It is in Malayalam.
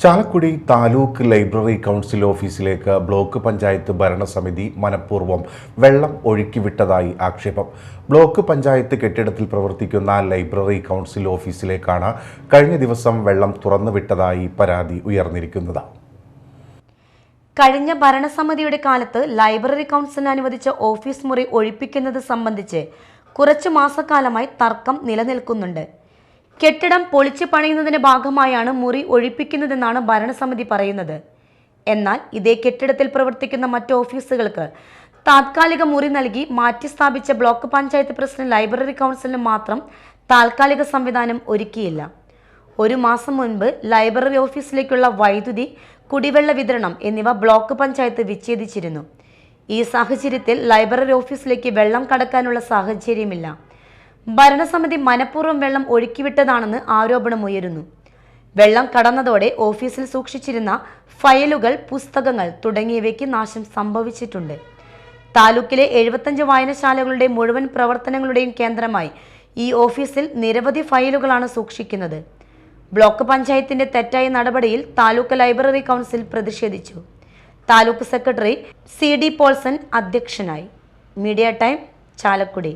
ചാലക്കുടി താലൂക്ക് ലൈബ്രറി കൗൺസിൽ ഓഫീസിലേക്ക് ബ്ലോക്ക് പഞ്ചായത്ത് ഭരണസമിതി മനഃപൂർവ്വം വെള്ളം ഒഴുക്കിവിട്ടതായി ആക്ഷേപം. ബ്ലോക്ക് പഞ്ചായത്ത് കെട്ടിടത്തിൽ പ്രവർത്തിക്കുന്ന ലൈബ്രറി കൗൺസിൽ ഓഫീസിലേക്കാണ് കഴിഞ്ഞ ദിവസം വെള്ളം തുറന്നുവിട്ടതായി പരാതി ഉയർന്നിരിക്കുന്നത്. കഴിഞ്ഞ ഭരണസമിതിയുടെ കാലത്ത് ലൈബ്രറി കൗൺസിലിന് അനുവദിച്ച ഓഫീസ് മുറി ഒഴിപ്പിക്കുന്നത് സംബന്ധിച്ച് കുറച്ചു മാസക്കാലമായി തർക്കം നിലനിൽക്കുന്നുണ്ട്. കെട്ടിടം പൊളിച്ചു പണിയുന്നതിന്റെ ഭാഗമായാണ് മുറി ഒഴിപ്പിക്കുന്നതെന്നാണ് ഭരണസമിതി പറയുന്നത്. എന്നാൽ ഇതേ കെട്ടിടത്തിൽ പ്രവർത്തിക്കുന്ന മറ്റ് ഓഫീസുകൾക്ക് താത്കാലിക മുറി നൽകി മാറ്റി സ്ഥാപിച്ച ബ്ലോക്ക് പഞ്ചായത്ത് പ്രസിഡന്റ് ലൈബ്രറി കൗൺസിലിന് മാത്രം താൽക്കാലിക സംവിധാനം ഒരുക്കിയില്ല. ഒരു മാസം മുൻപ് ലൈബ്രറി ഓഫീസിലേക്കുള്ള വൈദ്യുതി, കുടിവെള്ള വിതരണം എന്നിവ ബ്ലോക്ക് പഞ്ചായത്ത് വിച്ഛേദിച്ചിരുന്നു. ഈ സാഹചര്യത്തിൽ ലൈബ്രറി ഓഫീസിലേക്ക് വെള്ളം കടക്കാനുള്ള സാഹചര്യമില്ല. ഭരണസമിതി മനഃപൂർവ്വം വെള്ളം ഒഴുക്കിവിട്ടതാണെന്ന് ആരോപണമുയരുന്നു. വെള്ളം കടന്നതോടെ ഓഫീസിൽ സൂക്ഷിച്ചിരുന്ന ഫയലുകൾ, പുസ്തകങ്ങൾ തുടങ്ങിയവയ്ക്ക് നാശം സംഭവിച്ചിട്ടുണ്ട്. താലൂക്കിലെ 75 വായനശാലകളുടെ മുഴുവൻ പ്രവർത്തനങ്ങളുടെയും കേന്ദ്രമായി ഈ ഓഫീസിൽ നിരവധി ഫയലുകളാണ് സൂക്ഷിക്കുന്നത്. ബ്ലോക്ക് പഞ്ചായത്തിന്റെ തെറ്റായ നടപടിയിൽ താലൂക്ക് ലൈബ്രറി കൗൺസിൽ പ്രതിഷേധിച്ചു. താലൂക്ക് സെക്രട്ടറി CD പോൾസൺ അധ്യക്ഷനായി. Media time, Chalakudy.